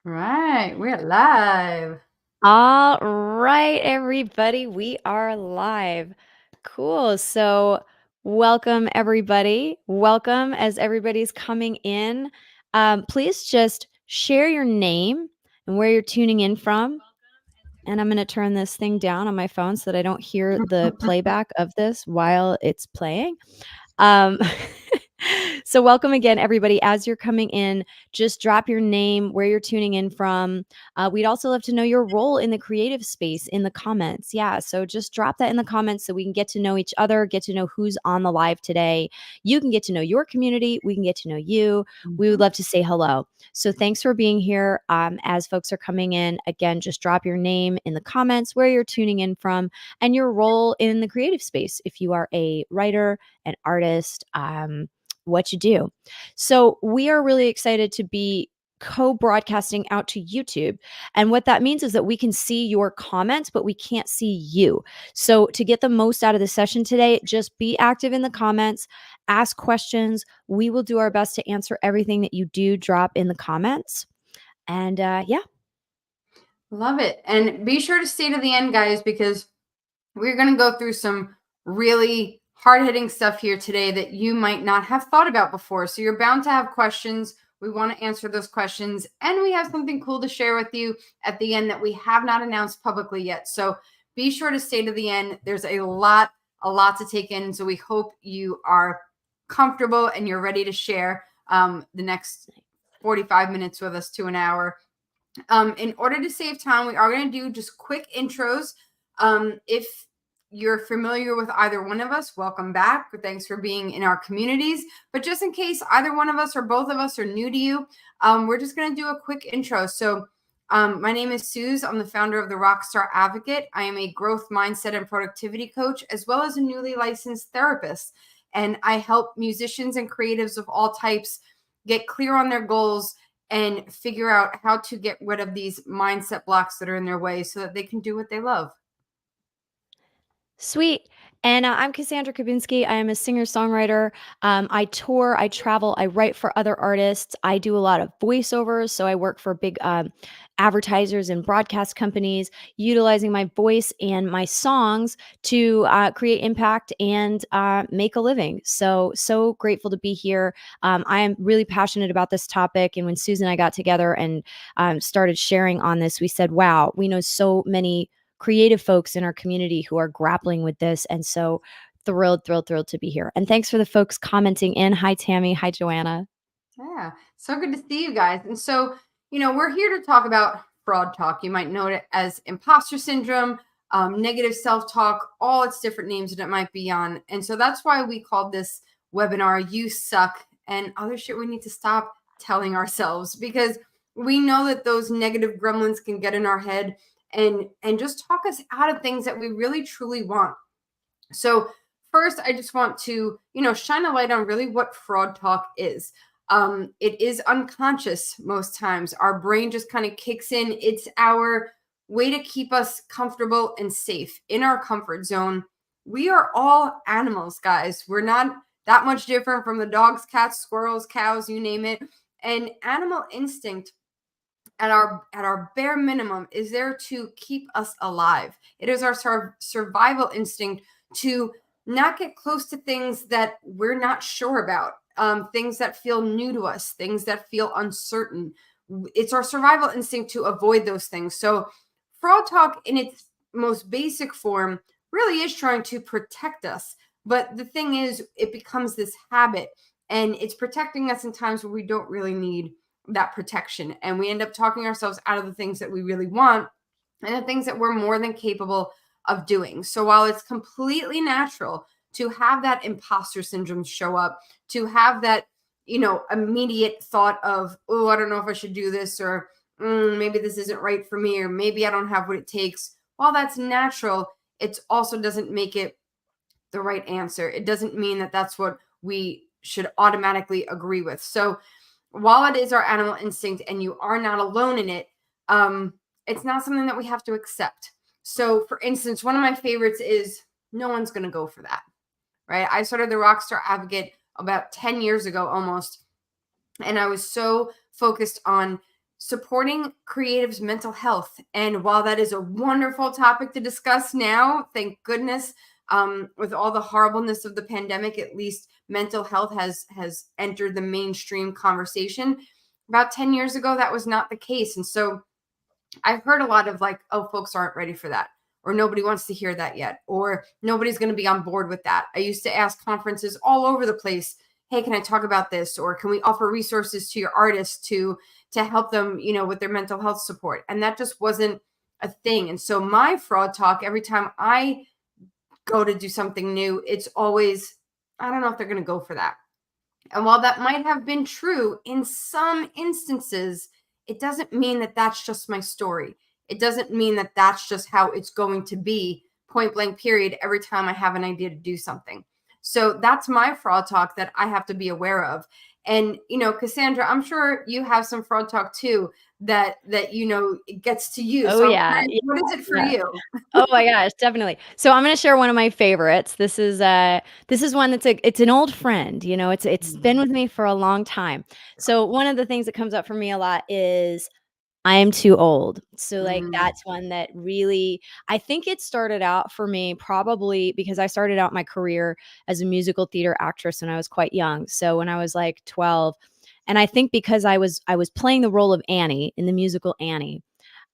Right, we're live. All right, everybody, we are live. Cool. So, welcome, everybody. Welcome as everybody's coming in. Please just share your name and where you're tuning in from. And I'm going to turn this thing down on my phone so that I don't hear the playback of this while it's playing. Um, so, welcome again, everybody. As you're coming in, just drop your name, where you're tuning in from. We'd also love to know your role in the creative space in the comments. Yeah. So, just drop that in the comments so we can get to know each other, get to know who's on the live today. You can get to know your community. We can get to know you. We would love to say hello. So, thanks for being here. As folks are coming in, again, just drop your name in the comments, where you're tuning in from, and your role in the creative space. If you are a writer, an artist, what you do. So we are really excited to be co-broadcasting out to YouTube. And what that means is that we can see your comments, but we can't see you. So to get the most out of the session today, just be active in the comments, ask questions. We will do our best to answer everything that you do drop in the comments. And yeah. Love it. And be sure to stay to the end, guys, because we're going to go through some really hard-hitting stuff here today that you might not have thought about before. So you're bound to have questions. We want to answer those questions. And we have something cool to share with you at the end that we have not announced publicly yet. So be sure to stay to the end. There's a lot to take in. So we hope you are comfortable and you're ready to share the next 45 minutes with us to an hour. In order to save time, we are going to do just quick intros. If you're familiar with either one of us, welcome back. Thanks for being in our communities. But just in case either one of us or both of us are new to you, we're just going to do a quick intro. So my name is Suz. I'm the founder of the Rockstar Advocate. I am a growth mindset and productivity coach, as well as a newly licensed therapist. And I help musicians and creatives of all types get clear on their goals and figure out how to get rid of these mindset blocks that are in their way so that they can do what they love. Sweet. And I'm Cassandra Kubinski. I am a singer-songwriter. I tour, I travel, I write for other artists. I do a lot of voiceovers. So I work for big advertisers and broadcast companies, utilizing my voice and my songs to create impact and make a living. So grateful to be here. I am really passionate about this topic. And when Susan and I got together and started sharing on this, we said, wow, we know so many creative folks in our community who are grappling with this. And so thrilled to be here. And thanks for the folks commenting in. Hi, Tammy. Hi, Joanna. Yeah, so good to see you guys. And so, we're here to talk about fraud talk. You might know it as imposter syndrome, negative self-talk, all its different names that it might be on. And so that's why we called this webinar "You Suck" and other shit we need to stop telling ourselves, because we know that those negative gremlins can get in our head and just talk us out of things that we really truly want. So first, I just want to, shine a light on really what fraud talk is. It is unconscious most times. Our brain just kind of kicks in. It's our way to keep us comfortable and safe in our comfort zone. We are all animals, guys. We're not that much different from the dogs, cats, squirrels, cows, you name it. And animal instinct at our bare minimum is there to keep us alive. It is our survival instinct to not get close to things that we're not sure about, things that feel new to us, things that feel uncertain. It's our survival instinct to avoid those things. So fraud talk in its most basic form really is trying to protect us. But the thing is, it becomes this habit, and it's protecting us in times where we don't really need that protection. And we end up talking ourselves out of the things that we really want and the things that we're more than capable of doing. So while it's completely natural to have that imposter syndrome show up, to have that, immediate thought of, oh, I don't know if I should do this, or maybe this isn't right for me, or maybe I don't have what it takes. While that's natural, it also doesn't make it the right answer. It doesn't mean that that's what we should automatically agree with. So while it is our animal instinct and you are not alone in it, it's not something that we have to accept. So for instance, one of my favorites is no one's going to go for that, right? I started the Rockstar Advocate about 10 years ago almost. And I was so focused on supporting creatives' mental health. And while that is a wonderful topic to discuss now, thank goodness, with all the horribleness of the pandemic, at least mental health has entered the mainstream conversation. About 10 years ago, that was not the case. And so I've heard a lot of like, oh, folks aren't ready for that, or nobody wants to hear that yet, or nobody's going to be on board with that. I used to ask conferences all over the place, hey, can I talk about this? Or can we offer resources to your artists to help them, with their mental health support? And that just wasn't a thing. And so my fraud talk, every time I go to do something new, it's always, I don't know if they're going to go for that. And while that might have been true in some instances, it doesn't mean that that's just my story. It doesn't mean that that's just how it's going to be, point blank, period, every time I have an idea to do something. So that's my fraud talk that I have to be aware of. And, Cassandra, I'm sure you have some fraud talk too that it gets to you. Oh, So yeah. what is it for Yeah. you? Oh my gosh, definitely. So I'm gonna share one of my favorites. This is one it's an old friend, it's been with me for a long time. So one of the things that comes up for me a lot is I am too old. So like that's one that really, I think it started out for me probably because I started out my career as a musical theater actress when I was quite young. So when I was like 12, and I think because I was playing the role of Annie in the musical Annie.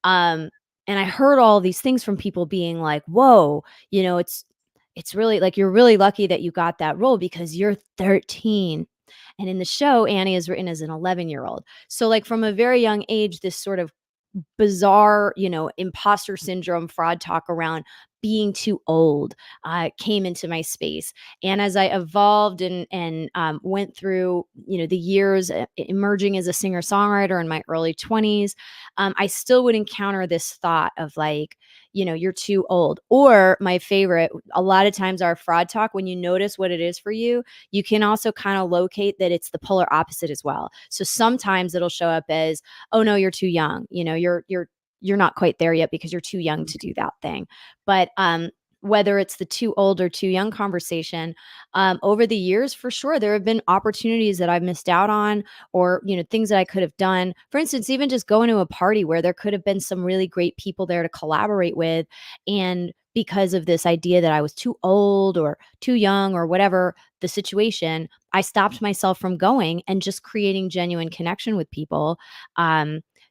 Um and I heard all these things from people being like, "Whoa, it's really like you're really lucky that you got that role because you're 13." And in the show, Annie is written as an 11-year-old. So like from a very young age, this sort of bizarre, imposter syndrome, fraud talk around being too old came into my space. And as I evolved and went through, the years emerging as a singer songwriter in my early 20s, I still would encounter this thought of like, you're too old. Or my favorite, a lot of times our fraud talk, when you notice what it is for you, you can also kind of locate that it's the polar opposite as well. So sometimes it'll show up as, oh no, you're too young. You're not quite there yet because you're too young to do that thing. But whether it's the too old or too young conversation, over the years, for sure, there have been opportunities that I've missed out on, or things that I could have done. For instance, even just going to a party where there could have been some really great people there to collaborate with, and because of this idea that I was too old or too young or whatever the situation, I stopped myself from going and just creating genuine connection with people.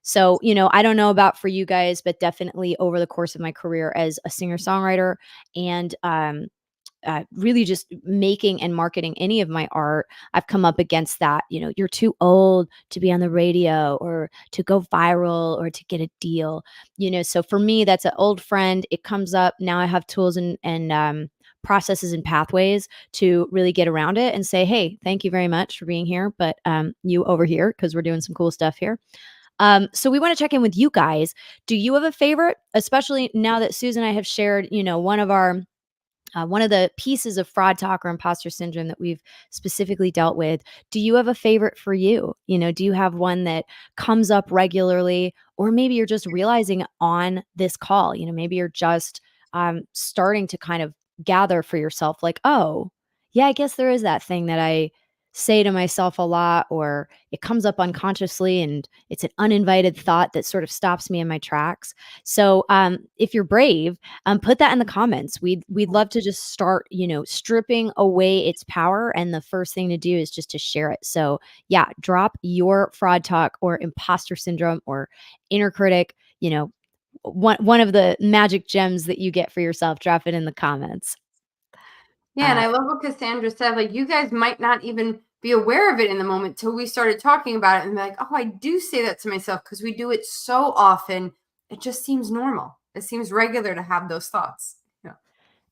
So, I don't know about for you guys, but definitely over the course of my career as a singer-songwriter and really just making and marketing any of my art, I've come up against that. You're too old to be on the radio or to go viral or to get a deal. So for me, that's an old friend. It comes up now. I have tools and processes and pathways to really get around it and say, hey, thank you very much for being here, but you over here because we're doing some cool stuff here. So we want to check in with you guys. Do you have a favorite, especially now that Suz and I have shared, one of the pieces of fraud talk or imposter syndrome that we've specifically dealt with? Do you have a favorite for you? Do you have one that comes up regularly, or maybe you're just realizing on this call, maybe you're just starting to kind of gather for yourself like, oh, yeah, I guess there is that thing that I say to myself a lot, or it comes up unconsciously and it's an uninvited thought that sort of stops me in my tracks. So if you're brave, put that in the comments. We'd love to just start, stripping away its power. And the first thing to do is just to share it. So yeah, drop your fraud talk or imposter syndrome or inner critic, one of the magic gems that you get for yourself. Drop it in the comments. Yeah, and I love what Cassandra said. Like, you guys might not even be aware of it in the moment till we started talking about it and be like, oh, I do say that to myself because we do it so often. It just seems normal. It seems regular to have those thoughts. Yeah.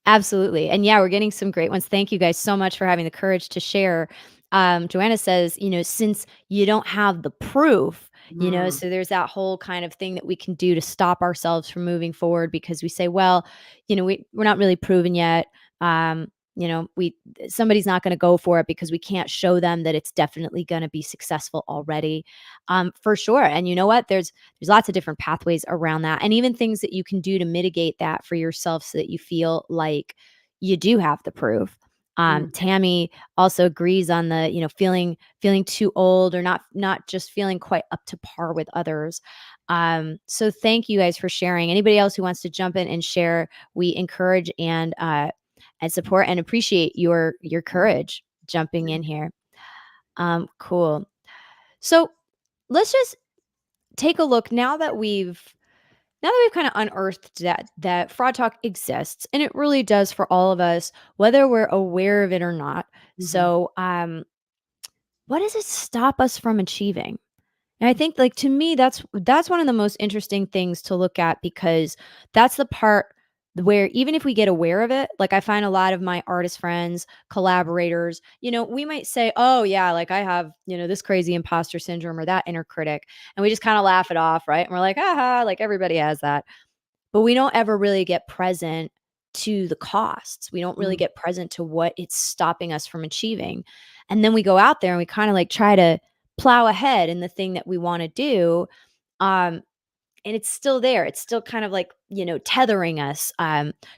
Absolutely. And yeah, we're getting some great ones. Thank you guys so much for having the courage to share. Joanna says, since you don't have the proof, so there's that whole kind of thing that we can do to stop ourselves from moving forward because we say, well, we're not really proven yet. Somebody's not going to go for it because we can't show them that it's definitely going to be successful already. For sure. And you know what? There's lots of different pathways around that, and even things that you can do to mitigate that for yourself so that you feel like you do have the proof. Tammy also agrees on the, feeling too old or not just feeling quite up to par with others. So thank you guys for sharing. Anybody else who wants to jump in and share, we encourage and support and appreciate your courage jumping in here. Cool. So let's just take a look now that we've kind of unearthed that fraud talk exists, and it really does for all of us, whether we're aware of it or not. So, what does it stop us from achieving? And I think, like, to me, that's one of the most interesting things to look at, because that's the part where even if we get aware of it, like I find a lot of my artist friends, collaborators, we might say, "Oh yeah, like I have, this crazy imposter syndrome or that inner critic," and we just kind of laugh it off, right? And we're like, "Aha, like everybody has that." But we don't ever really get present to the costs. We don't really get present to what it's stopping us from achieving. And then we go out there and we kind of like try to plow ahead in the thing that we want to do. Um, and it's still there. It's still kind of like, tethering us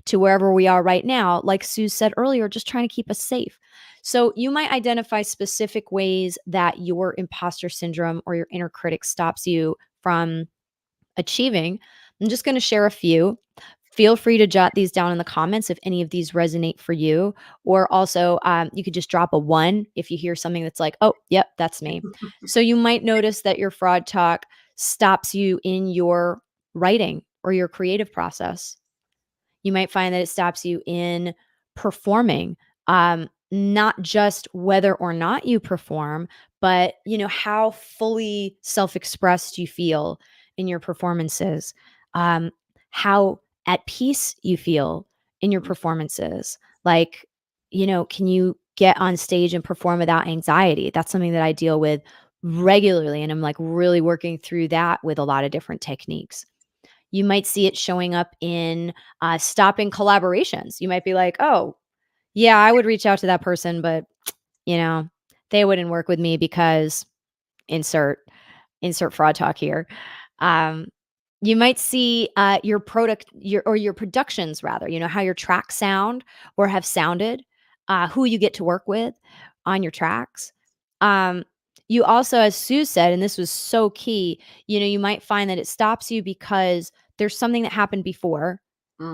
to wherever we are right now. Like Suz said earlier, just trying to keep us safe. So you might identify specific ways that your imposter syndrome or your inner critic stops you from achieving. I'm just going to share a few. Feel free to jot these down in the comments if any of these resonate for you. Or also, you could just drop a 1 if you hear something that's like, oh, yep, that's me. So you might notice that your fraud talk stops you in your writing or your creative process. You might find that it stops you in performing, not just whether or not you perform, but how fully self-expressed you feel in your performances, how at peace you feel in your performances. Like, can you get on stage and perform without anxiety? That's something that I deal with regularly, and I'm like really working through that with a lot of different techniques. You might see it showing up in stopping collaborations. You might be like, oh, yeah, I would reach out to that person, but you know, they wouldn't work with me because insert fraud talk here. Um, you might see your your productions, rather, how your tracks sound or have sounded, who you get to work with on your tracks. Um, you also, as Sue said, and this was so key, you might find that it stops you because there's something that happened before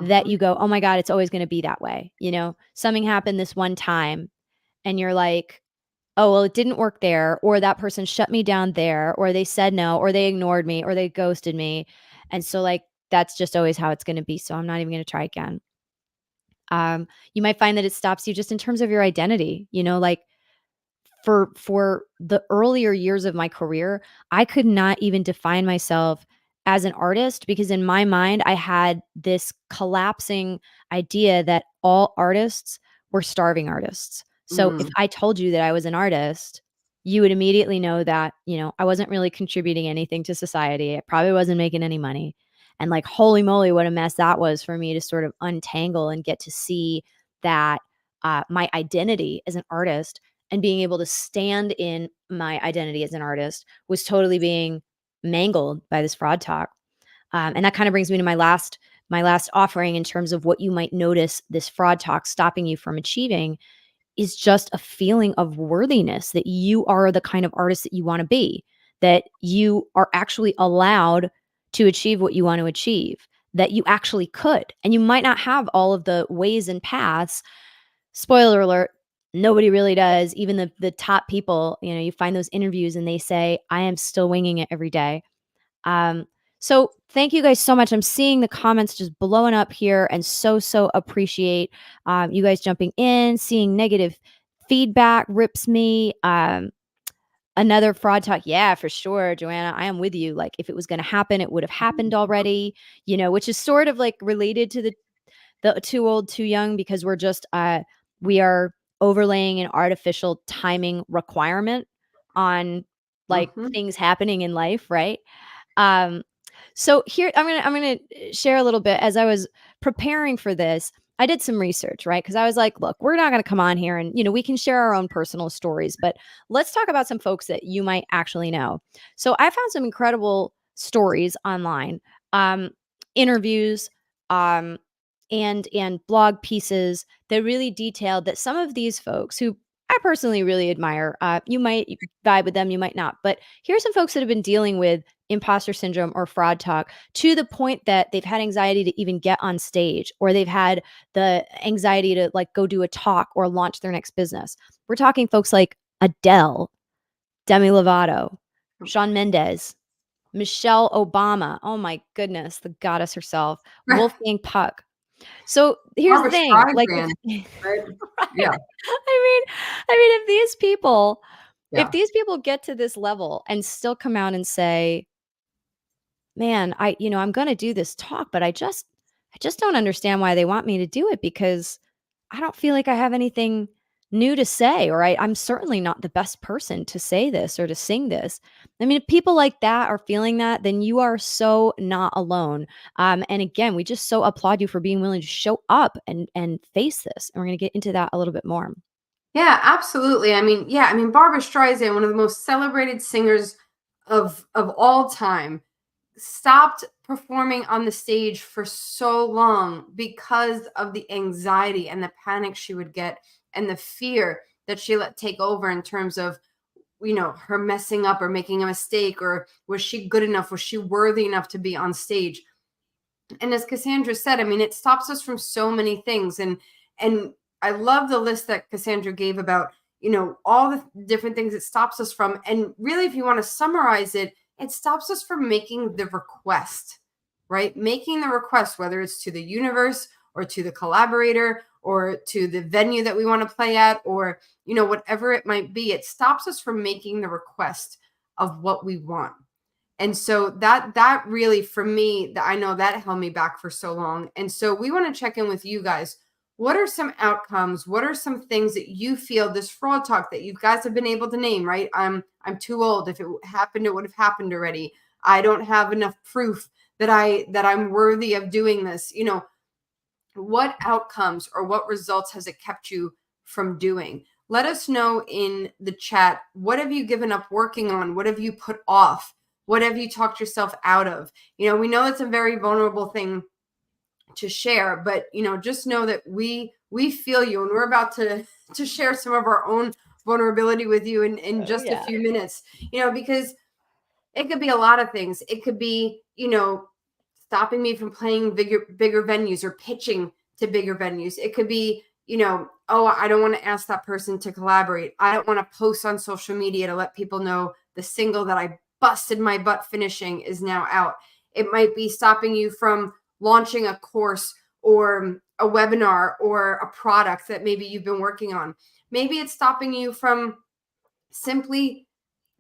that you go, oh my God, it's always going to be that way. Something happened this one time and you're like, oh, well, it didn't work there, or that person shut me down there, or they said no, or they ignored me, or they ghosted me. And so, like, that's just always how it's going to be. So I'm not even going to try again. You might find that it stops you just in terms of your identity, like for the earlier years of my career, I could not even define myself as an artist, because in my mind, I had this collapsing idea that all artists were starving artists. So if I told you that I was an artist, you would immediately know that, I wasn't really contributing anything to society. I probably wasn't making any money. And like, holy moly, what a mess that was for me to sort of untangle and get to see that my identity as an artist and being able to stand in my identity as an artist was totally being mangled by this fraud talk. And that kind of brings me to my last offering in terms of what you might notice this fraud talk stopping you from achieving is just a feeling of worthiness, that you are the kind of artist that you want to be, that you are actually allowed to achieve what you want to achieve, that you actually could. And you might not have all of the ways and paths. Spoiler alert, nobody really does. Even the top people, you find those interviews and they say, I am still winging it every day. So thank you guys so much. I'm seeing the comments just blowing up here, and so appreciate you guys jumping in. Seeing negative feedback rips me. Another fraud talk. Yeah, for sure, Joanna, I am with you. Like, if it was going to happen, it would have happened already, which is sort of like related to the too old, too young, because we are overlaying an artificial timing requirement on like things happening in life, right? So here I'm gonna share a little bit. As I was preparing for this, I did some research, right? Because I was like, look, we're not gonna come on here and we can share our own personal stories, but let's talk about some folks that you might actually know. So I found some incredible stories online, interviews, and blog pieces that really detailed that some of these folks who I personally really admire, you might vibe with them, you might not, but here's some folks that have been dealing with imposter syndrome or fraud talk to the point that they've had anxiety to even get on stage, or they've had the anxiety to like go do a talk or launch their next business. We're talking folks like Adele, Demi Lovato, Shawn Mendes, Michelle Obama. Oh my goodness, the goddess herself, Wolfgang Puck. So here's the Barbara thing, like Streisand, if right? right. Yeah, I mean, if yeah. these people get to this level and still come out and say, "Man, I'm gonna do this talk, but I just don't understand why they want me to do it because I don't feel like I have anything new to say, or I'm certainly not the best person to say this or to sing this." I mean, if people like that are feeling that, then you are so not alone. And again, we just so applaud you for being willing to show up and face this. And we're going to get into that a little bit more. Yeah, absolutely. I mean, Barbara Streisand, one of the most celebrated singers of all time, stopped performing on the stage for so long because of the anxiety and the panic she would get and the fear that she let take over in terms of, her messing up or making a mistake, or was she good enough? Was she worthy enough to be on stage? And as Cassandra said, I mean, it stops us from so many things. And I love the list that Cassandra gave about, all the different things it stops us from. And really, if you want to summarize it, it stops us from making the request, right? Making the request, whether it's to the universe or to the collaborator or to the venue that we want to play at, or, whatever it might be, it stops us from making the request of what we want. And so that really, for me, I know that held me back for so long. And so we want to check in with you guys. What are some outcomes? What are some things that you feel this fraud talk that you guys have been able to name, right? I'm too old. If it happened, it would have happened already. I don't have enough proof that I'm worthy of doing this. What outcomes or what results has it kept you from doing? Let us know in the chat. What have you given up working on? What have you put off? What have you talked yourself out of? We know it's a very vulnerable thing to share, but just know that we feel you, and we're about to share some of our own vulnerability with you in just a few minutes. Because it could be a lot of things. It could be, stopping me from playing bigger venues or pitching to bigger venues. It could be, oh, I don't want to ask that person to collaborate. I don't want to post on social media to let people know the single that I busted my butt finishing is now out. It might be stopping you from launching a course or a webinar or a product that maybe you've been working on. Maybe it's stopping you from simply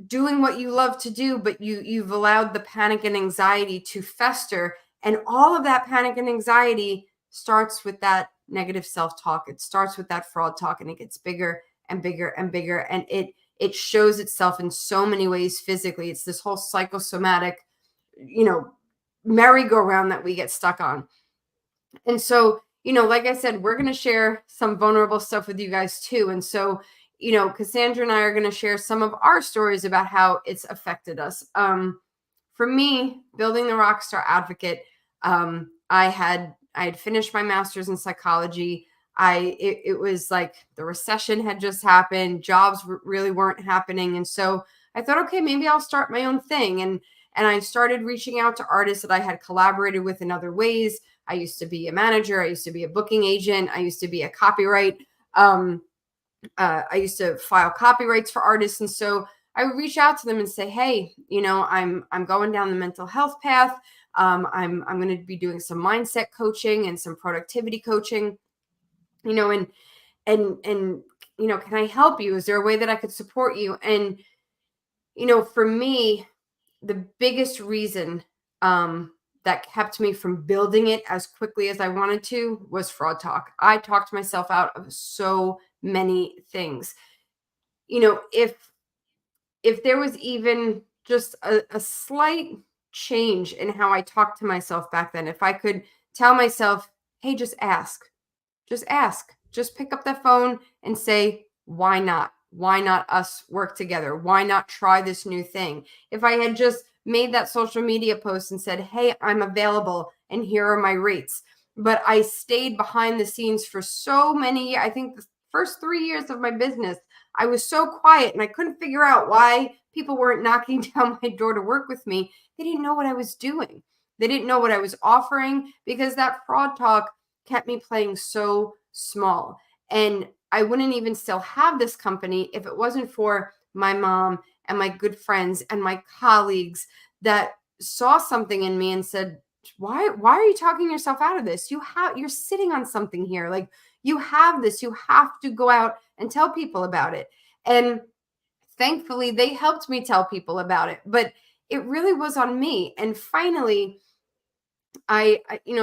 doing what you love to do, but you've allowed the panic and anxiety to fester. And all of that panic and anxiety starts with that negative self-talk. It starts with that fraud talk, and it gets bigger and bigger and bigger. And it shows itself in so many ways physically. It's this whole psychosomatic, merry-go-round that we get stuck on. And so, like I said, we're going to share some vulnerable stuff with you guys too. And so, Cassandra and I are going to share some of our stories about how it's affected us. For me, building the Rockstar Advocate, I had finished my master's in psychology. It was like the recession had just happened. Jobs really weren't happening. And so I thought, okay, maybe I'll start my own thing. And I started reaching out to artists that I had collaborated with in other ways. I used to be a manager. I used to be a booking agent. I used to be a copyright. I used to file copyrights for artists. And so I would reach out to them and say, hey, I'm going down the mental health path. I'm going to be doing some mindset coaching and some productivity coaching, and can I help you? Is there a way that I could support you? And, for me, the biggest reason, that kept me from building it as quickly as I wanted to was fraud talk. I talked myself out of so many things. If there was even just a slight change in how I talked to myself back then, if I could tell myself, hey, just ask, just pick up that phone and say, why not? Why not us work together? Why not try this new thing? If I had just made that social media post and said, hey, I'm available and here are my rates, but I stayed behind the scenes for so many, I think the first 3 years of my business, I was so quiet and I couldn't figure out why people weren't knocking down my door to work with me. They didn't know what I was doing. They didn't know what I was offering because that fraud talk kept me playing so small. And I wouldn't even still have this company if it wasn't for my mom and my good friends and my colleagues that saw something in me and said, why are you talking yourself out of this? You're sitting on something here. Like, you have this, you have to go out and tell people about it. And thankfully they helped me tell people about it, but it really was on me. And finally,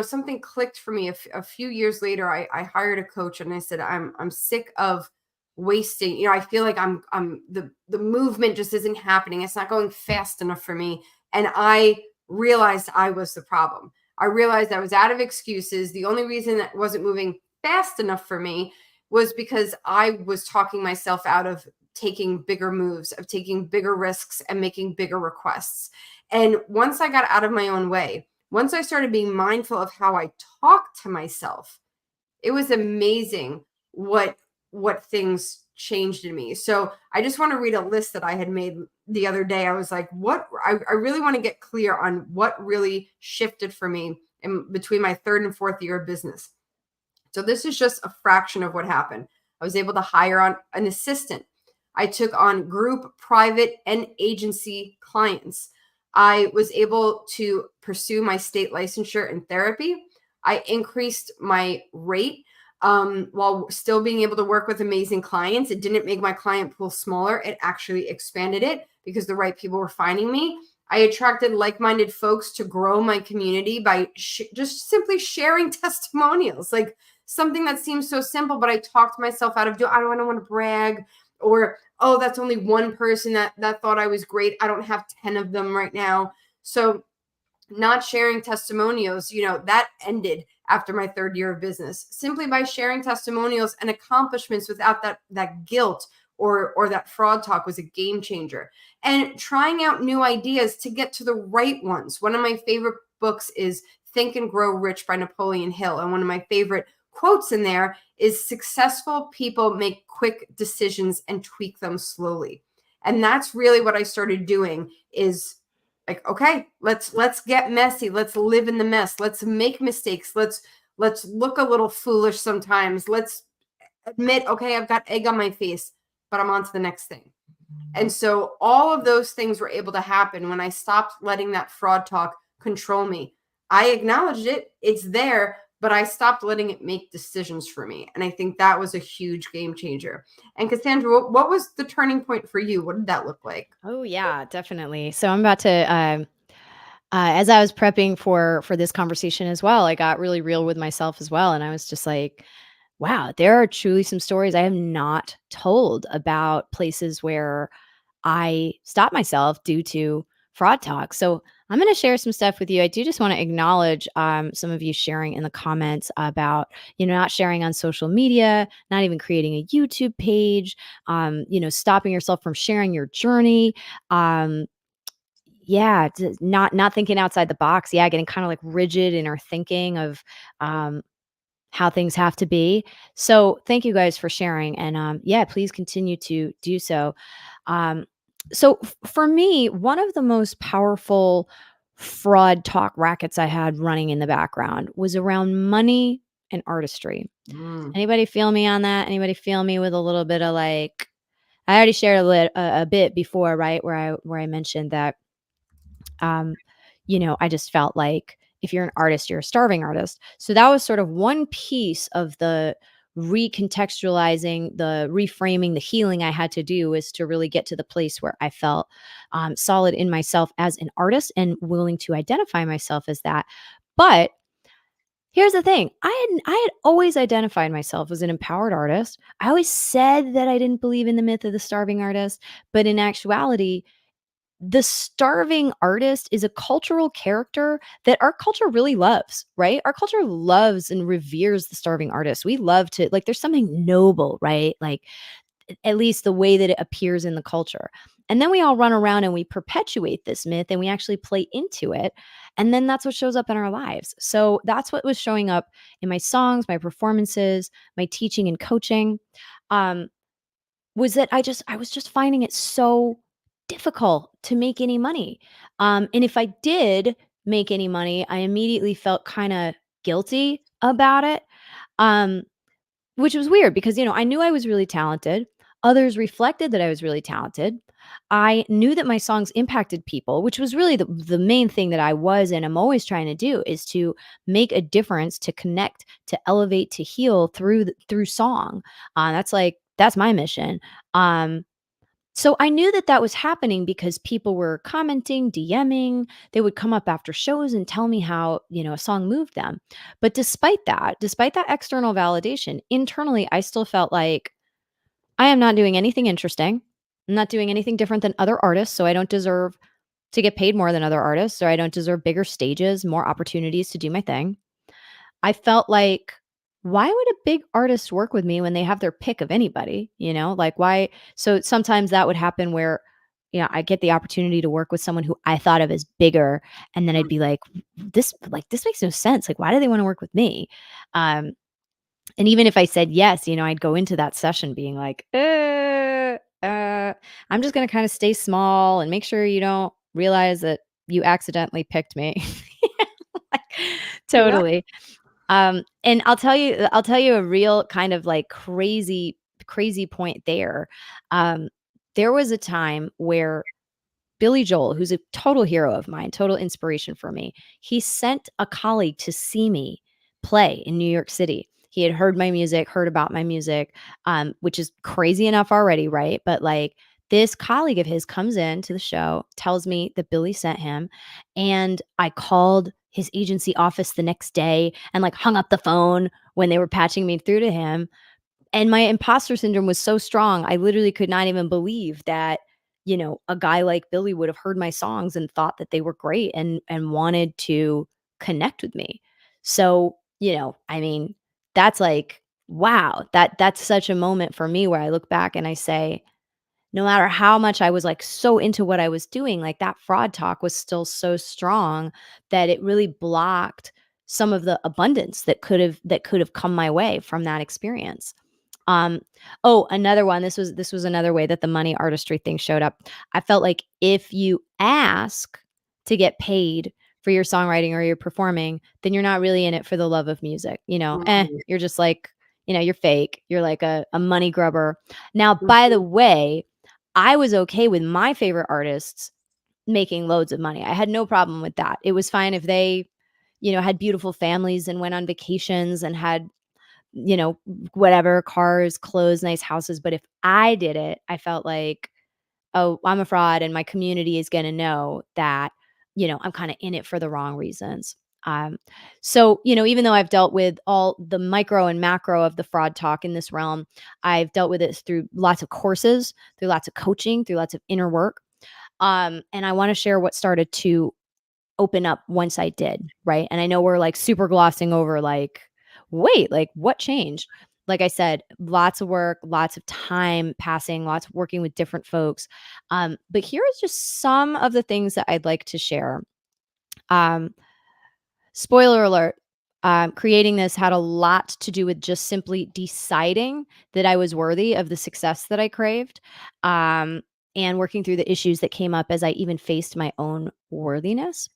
something clicked for me a few years later. I hired a coach and I said, I'm sick of wasting. I feel like the movement just isn't happening. It's not going fast enough for me. And I realized I was the problem. I realized I was out of excuses. The only reason that wasn't moving fast enough for me was because I was talking myself out of taking bigger moves, of taking bigger risks and making bigger requests. And once I got out of my own way, once I started being mindful of how I talk to myself, it was amazing what things changed in me. So I just want to read a list that I had made the other day. I was like, I really want to get clear on what really shifted for me in between my 3rd and 4th year of business. So this is just a fraction of what happened. I was able to hire on an assistant. I took on group, private, and agency clients. I was able to pursue my state licensure in therapy. I increased my rate while still being able to work with amazing clients. It didn't make my client pool smaller. It actually expanded it because the right people were finding me. I attracted like-minded folks to grow my community by just simply sharing testimonials, like something that seems so simple, but I talked myself out of I don't want to brag, or, oh, that's only one person that thought I was great. I don't have 10 of them right now. So not sharing testimonials, that ended after my 3rd year of business, simply by sharing testimonials and accomplishments without that guilt or that fraud talk was a game changer. And trying out new ideas to get to the right ones. One of my favorite books is Think and Grow Rich by Napoleon Hill. And one of my favorite quotes in there is, successful people make quick decisions and tweak them slowly. And that's really what I started doing, is like, okay, let's get messy. Let's live in the mess. Let's make mistakes. Let's look a little foolish sometimes. Let's admit, okay, I've got egg on my face, but I'm on to the next thing. And so all of those things were able to happen when I stopped letting that fraud talk control me. I acknowledged it. It's there, but I stopped letting it make decisions for me. And I think that was a huge game changer. And Cassandra, what was the turning point for you? What did that look like? Oh yeah, definitely. So I'm about to as I was prepping for this conversation as well, I got really real with myself as well, and I was just like, wow, there are truly some stories I have not told about places where I stopped myself due to fraud talk. So I'm going to share some stuff with you. I do just want to acknowledge some of you sharing in the comments about, not sharing on social media, not even creating a YouTube page, stopping yourself from sharing your journey. Yeah, not thinking outside the box. Yeah, getting kind of like rigid in our thinking of how things have to be. So thank you guys for sharing. And yeah, please continue to do so. For me, one of the most powerful fraud talk rackets I had running in the background was around money and artistry. Anybody feel me on that? Anybody feel me with a little bit of like, I already shared a bit before, right? Where I mentioned that, I just felt like if you're an artist, you're a starving artist. So that was sort of one piece of the recontextualizing, the reframing, the healing I had to do, is to really get to the place where I felt solid in myself as an artist and willing to identify myself as that. But here's the thing. I had always identified myself as an empowered artist. I always said that I didn't believe in the myth of the starving artist, but in actuality, the starving artist is a cultural character that our culture really loves, right? Our culture loves and reveres the starving artist. We love to, like, there's something noble, right? Like, at least the way that it appears in the culture. And then we all run around and we perpetuate this myth and we actually play into it. And then that's what shows up in our lives. So that's what was showing up in my songs, my performances, my teaching and coaching. Um, was that I was just finding it so difficult to make any money. And if I did make any money, I immediately felt kind of guilty about it. Um, which was weird because, I knew I was really talented. Others reflected that I was really talented. I knew that my songs impacted people, which was really the main thing that I was and I'm always trying to do is to make a difference, to connect, to elevate, to heal through song. That's my mission. Um, so I knew that that was happening because people were commenting, DMing. They would come up after shows and tell me how, a song moved them. But despite that external validation, internally, I still felt like I am not doing anything interesting. I'm not doing anything different than other artists. So I don't deserve to get paid more than other artists, or I don't deserve bigger stages, more opportunities to do my thing. I felt like, why would a big artist work with me when they have their pick of anybody? Like why? So sometimes that would happen where, I get the opportunity to work with someone who I thought of as bigger. And then I'd be like, this makes no sense. Like, why do they want to work with me? Um, and even if I said yes, I'd go into that session being like, I'm just going to kind of stay small and make sure you don't realize that you accidentally picked me. Like, Yeah. totally. And I'll tell you a real kind of like crazy point there. Um, there was a time where Billy Joel, who's a total hero of mine, total inspiration for me, he sent a colleague to see me play in New York City. He had heard my music, heard about my music, which is crazy enough already, right? But like this colleague of his comes in to the show, tells me that Billy sent him, and I called his agency office the next day and like hung up the phone when they were patching me through to him. And my imposter syndrome was so strong, I literally could not even believe that, a guy like Billy would have heard my songs and thought that they were great and wanted to connect with me. So, I mean, that's like, wow, that's such a moment for me where I look back and I say, no matter how much I was like so into what I was doing, like that fraud talk was still so strong that it really blocked some of the abundance that could have come my way from that experience. Um, oh, another one. This was another way that the money artistry thing showed up. I felt like if you ask to get paid for your songwriting or your performing, then you're not really in it for the love of music. Mhm. You're just like, you're fake. You're like a money grubber. Now, by the Mhm. way, I was okay with my favorite artists making loads of money. I had no problem with that. It was fine if they, had beautiful families and went on vacations and had, you know, whatever, cars, clothes, nice houses. But if I did it, I felt like, oh, I'm a fraud and my community is going to know that, I'm kind of in it for the wrong reasons. So, even though I've dealt with all the micro and macro of the fraud talk in this realm, I've dealt with it through lots of courses, through lots of coaching, through lots of inner work. And I want to share what started to open up once I did, right? And I know we're like super glossing over like, wait, like what changed? Like I said, lots of work, lots of time passing, lots of working with different folks. But here is just some of the things that I'd like to share. Um, Spoiler alert. Creating this had a lot to do with just simply deciding that I was worthy of the success that I craved, and working through the issues that came up as I even faced my own worthiness.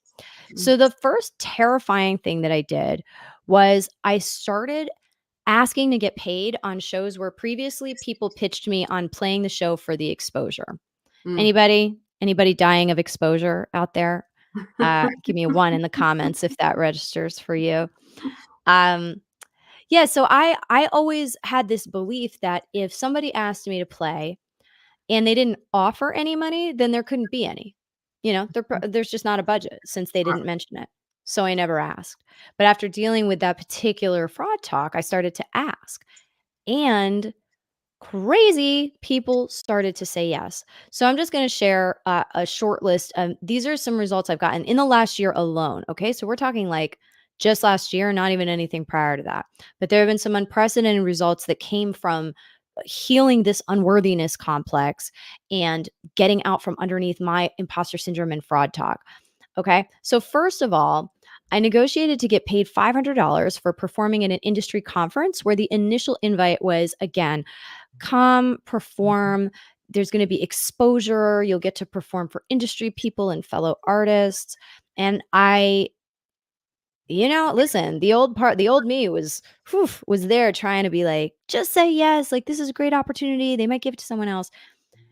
So the first terrifying thing that I did was I started asking to get paid on shows where previously people pitched me on playing the show for the exposure. Mm. Anybody dying of exposure out there? Give me a 1 in the comments if that registers for you. Um, yeah, so I always had this belief that if somebody asked me to play and they didn't offer any money, then there couldn't be any. There's just not a budget since they didn't mention it. So I never asked. But after dealing with that particular fraud talk, I started to ask. And crazy people started to say yes. So I'm just going to share a short list. These are some results I've gotten in the last year alone. Okay. So we're talking like just last year, not even anything prior to that. But there have been some unprecedented results that came from healing this unworthiness complex and getting out from underneath my imposter syndrome and fraud talk. Okay. So, first of all, I negotiated to get paid $500 for performing at an industry conference where the initial invite was, again, come perform. There's going to be exposure. You'll get to perform for industry people and fellow artists. And listen, the old me was there trying to be like, just say yes. Like, this is a great opportunity. They might give it to someone else.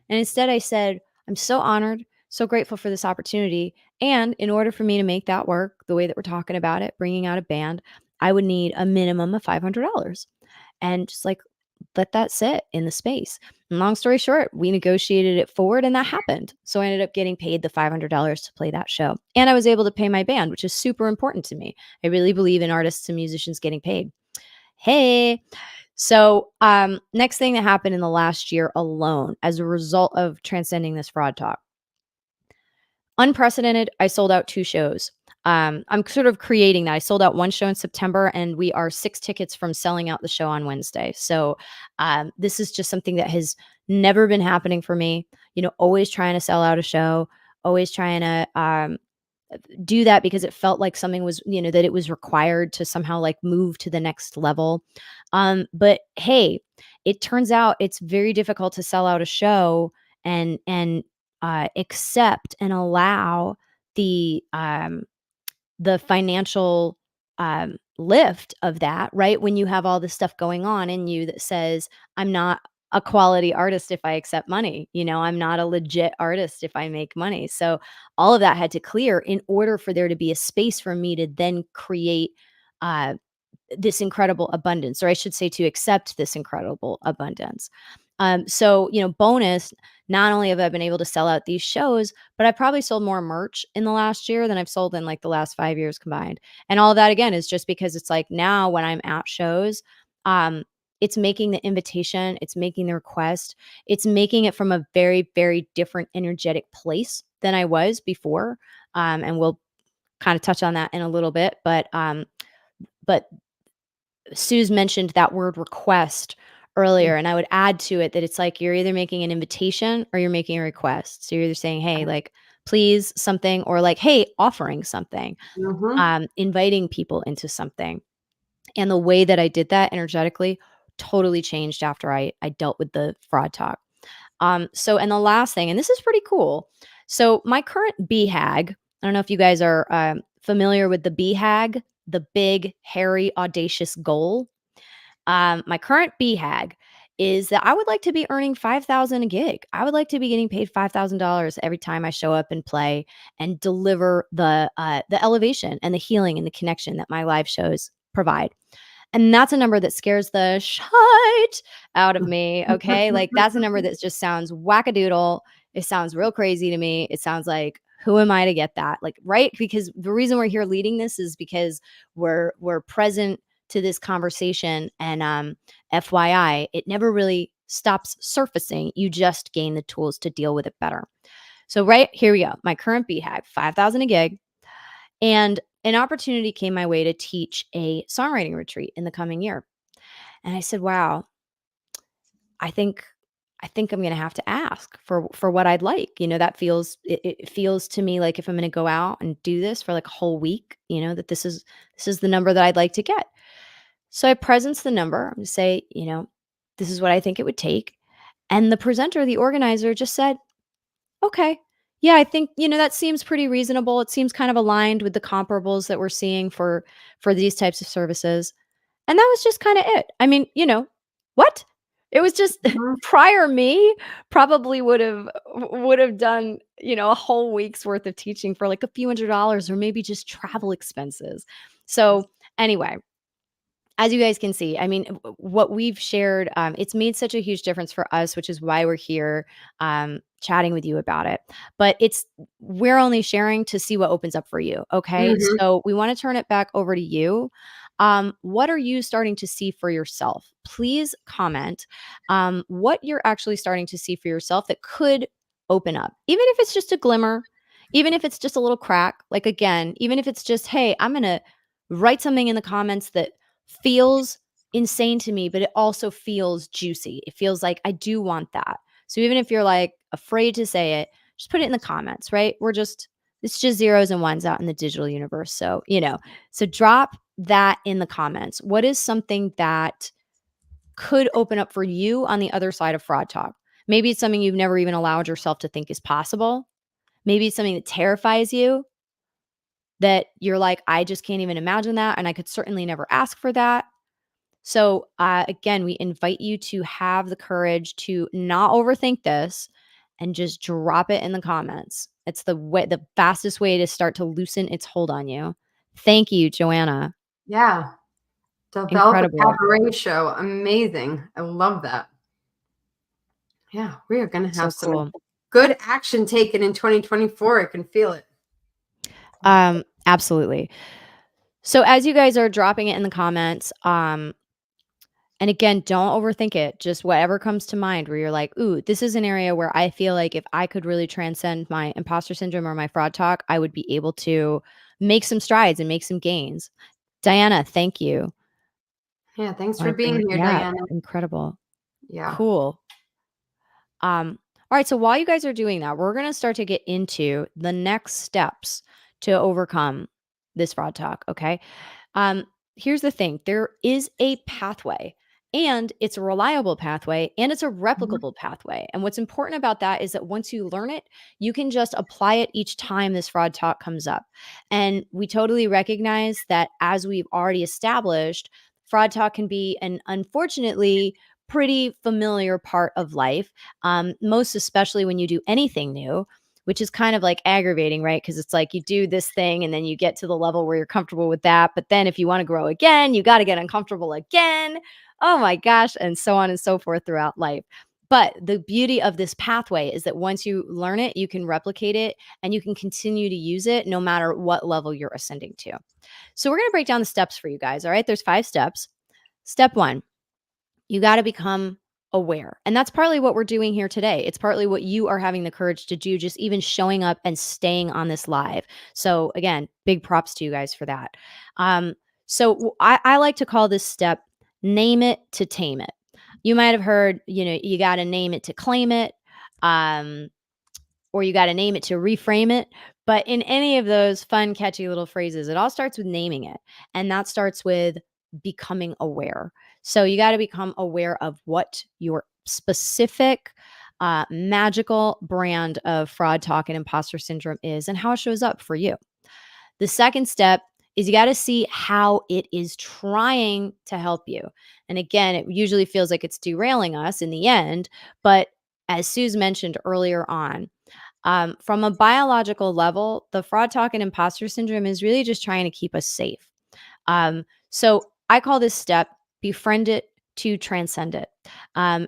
And instead, I said, I'm so honored, so grateful for this opportunity. And in order for me to make that work the way that we're talking about it, bringing out a band, I would need a minimum of $500 and just like let that sit in the space. And long story short, we negotiated it forward and that happened. So I ended up getting paid the $500 to play that show. And I was able to pay my band, which is super important to me. I really believe in artists and musicians getting paid. Hey, so, next thing that happened in the last year alone as a result of transcending this fraud talk. Unprecedented, I sold out 2 shows. I'm sort of creating that. I sold out 1 show in September, and we are 6 tickets from selling out the show on Wednesday. So, this is just something that has never been happening for me. Always trying to sell out a show, always trying to, do that because it felt like something was, that it was required to somehow like move to the next level. But hey, it turns out it's very difficult to sell out a show and accept and allow the um the financial lift of that, right? When you have all this stuff going on in you that says, I'm not a quality artist if I accept money, I'm not a legit artist if I make money. So all of that had to clear in order for there to be a space for me to then create uh, this incredible abundance, or I should say to accept this incredible abundance. So, bonus, not only have I been able to sell out these shows, but I probably sold more merch in the last year than I've sold in like the last 5 years combined. And all of that again is just because it's like now when I'm at shows, um, it's making the invitation, it's making the request, it's making it from a very, very different energetic place than I was before. And we'll kind of touch on that in a little bit, but Suz mentioned that word request earlier, and I would add to it that it's like you're either making an invitation or you're making a request. So you're either saying, hey, like, please something, or like, hey, offering something, Mhm. inviting people into something. And the way that I did that energetically totally changed after I dealt with the fraud talk. And the last thing, and this is pretty cool. So my current BHAG, I don't know if you guys are familiar with the BHAG, the big, hairy, audacious goal. My current BHAG is that I would like to be earning 5,000 a gig. I would like to be getting paid $5,000 every time I show up and play and deliver the elevation and the healing and the connection that my live shows provide. And that's a number that scares the shite out of me, okay? Like, that's a number that just sounds wackadoodle. It sounds real crazy to me. It sounds like, who am I to get that? Like, right? Because the reason we're here leading this is because we're present to this conversation. And FYI, it never really stops surfacing. You just gain the tools to deal with it better. So, right here we go. My current BHAG, 5,000 a gig. And an opportunity came my way to teach a songwriting retreat in the coming year. And I said, wow, I think I'm going to have to ask for what I'd like. It feels to me like if I'm going to go out and do this for like a whole week, that this is the number that I'd like to get. So I presence the number. I'm going to say, this is what I think it would take. And the presenter, the organizer just said, okay. Yeah, I think, that seems pretty reasonable. It seems kind of aligned with the comparables that we're seeing for these types of services. And that was just kind of it. I mean, what? It was just Mhm. prior me probably would have done, a whole week's worth of teaching for like a few $100s or maybe just travel expenses. So, anyway, as you guys can see, I mean, what we've shared, it's made such a huge difference for us, which is why we're here chatting with you about it. But we're only sharing to see what opens up for you. Okay. Mhm. So we want to turn it back over to you. What are you starting to see for yourself? Please comment what you're actually starting to see for yourself that could open up, even if it's just a glimmer, even if it's just a little crack. Like, again, even if it's just, hey, I'm going to write something in the comments that feels insane to me, but it also feels juicy. It feels like I do want that. So even if you're like afraid to say it, just put it in the comments, right? It's just zeros and ones out in the digital universe. So, so drop that in the comments. What is something that could open up for you on the other side of fraud talk? Maybe it's something you've never even allowed yourself to think is possible. Maybe it's something that terrifies you, that you're like, I just can't even imagine that. And I could certainly never ask for that. So, again, we invite you to have the courage to not overthink this and just drop it in the comments. It's the fastest way to start to loosen its hold on you. Thank you, Joanna. Yeah. Develop a Incredible. cabaret show. Amazing. I love that. Yeah, we are going to So have some cool. good action taken in 2024. I can feel it. Absolutely. So as you guys are dropping it in the comments, and again, don't overthink it. Just whatever comes to mind where you're like, ooh, this is an area where I feel like if I could really transcend my imposter syndrome or my fraud talk, I would be able to make some strides and make some gains. Diana, thank you. Yeah, thanks for being here, Yeah, Diana. incredible. Yeah. Cool. All right, so while you guys are doing that, we're going to start to get into the next steps to overcome this fraud talk, okay? Here's the thing. There is a pathway, and it's a reliable pathway, and it's a replicable pathway. And what's important about that is that once you learn it, you can just apply it each time this fraud talk comes up. And we totally recognize that, as we've already established, fraud talk can be an unfortunately pretty familiar part of life, most especially when you do anything new, which is kind of like aggravating, right? Because it's like you do this thing and then you get to the level where you're comfortable with that. But then if you want to grow again, you got to get uncomfortable again. Oh my gosh. And so on and so forth throughout life. But the beauty of this pathway is that once you learn it, you can replicate it and you can continue to use it no matter what level you're ascending to. So we're going to break down the steps for you guys. All right. There's 5 steps. Step 1, you got to become aware. And that's partly what we're doing here today. It's partly what you are having the courage to do, just even showing up and staying on this live. So again, big props to you guys for that. I like to call this step, name it to tame it. You might have heard, you got to name it to claim it. Or you got to name it to reframe it. But in any of those fun, catchy little phrases, it all starts with naming it. And that starts with becoming aware. So you got to become aware of what your specific magical brand of fraud talk and imposter syndrome is and how it shows up for you. The second step is you got to see how it is trying to help you. And again, it usually feels like it's derailing us in the end. But as Suz mentioned earlier on, from a biological level, the fraud talk and imposter syndrome is really just trying to keep us safe. So I call this step, befriend it to transcend it.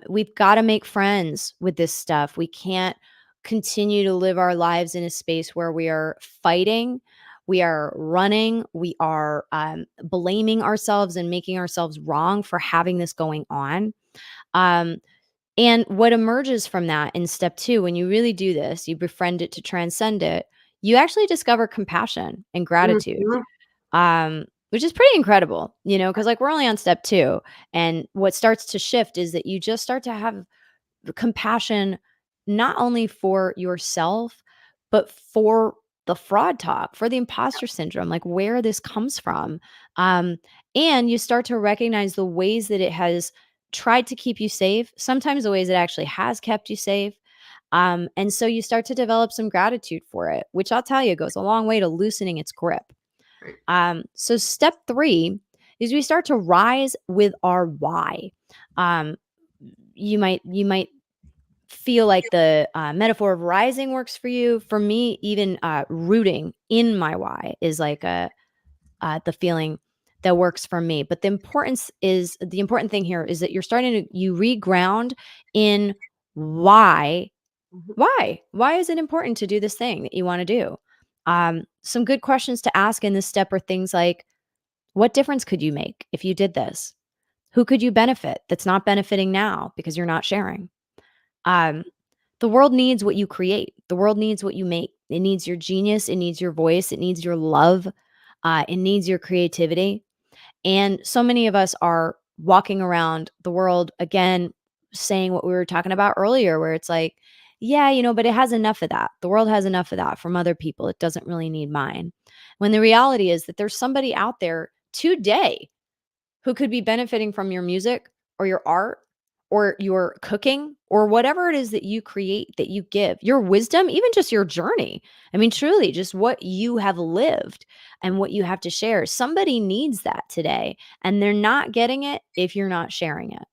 We've got to make friends with this stuff. We can't continue to live our lives in a space where we are fighting, we are running, we are blaming ourselves and making ourselves wrong for having this going on. And what emerges from that in step 2, when you really do this, you befriend it to transcend it, you actually discover compassion and gratitude. Which is pretty incredible, because like we're only on step 2. And what starts to shift is that you just start to have compassion, not only for yourself, but for the fraud talk, for the imposter syndrome, like where this comes from. And you start to recognize the ways that it has tried to keep you safe, sometimes the ways it actually has kept you safe. And so you start to develop some gratitude for it, which I'll tell you goes a long way to loosening its grip. So step 3 is we start to rise with our why. You might feel like the metaphor of rising works for you. For me, even rooting in my why is like the feeling that works for me. But the important thing here is that you're starting to reground in why. Why is it important to do this thing that you want to do? Some good questions to ask in this step are things like, what difference could you make if you did this? Who could you benefit that's not benefiting now because you're not sharing? The world needs what you create. The world needs what you make. It needs your genius. It needs your voice. It needs your love. It needs your creativity. And so many of us are walking around the world, again, saying what we were talking about earlier, where it's like, yeah, you know, but it has enough of that. The world has enough of that from other people. It doesn't really need mine. When the reality is that there's somebody out there today who could be benefiting from your music or your art or your cooking or whatever it is that you create, that you give, your wisdom, even just your journey. I mean, truly, just what you have lived and what you have to share. Somebody needs that today, and they're not getting it if you're not sharing it.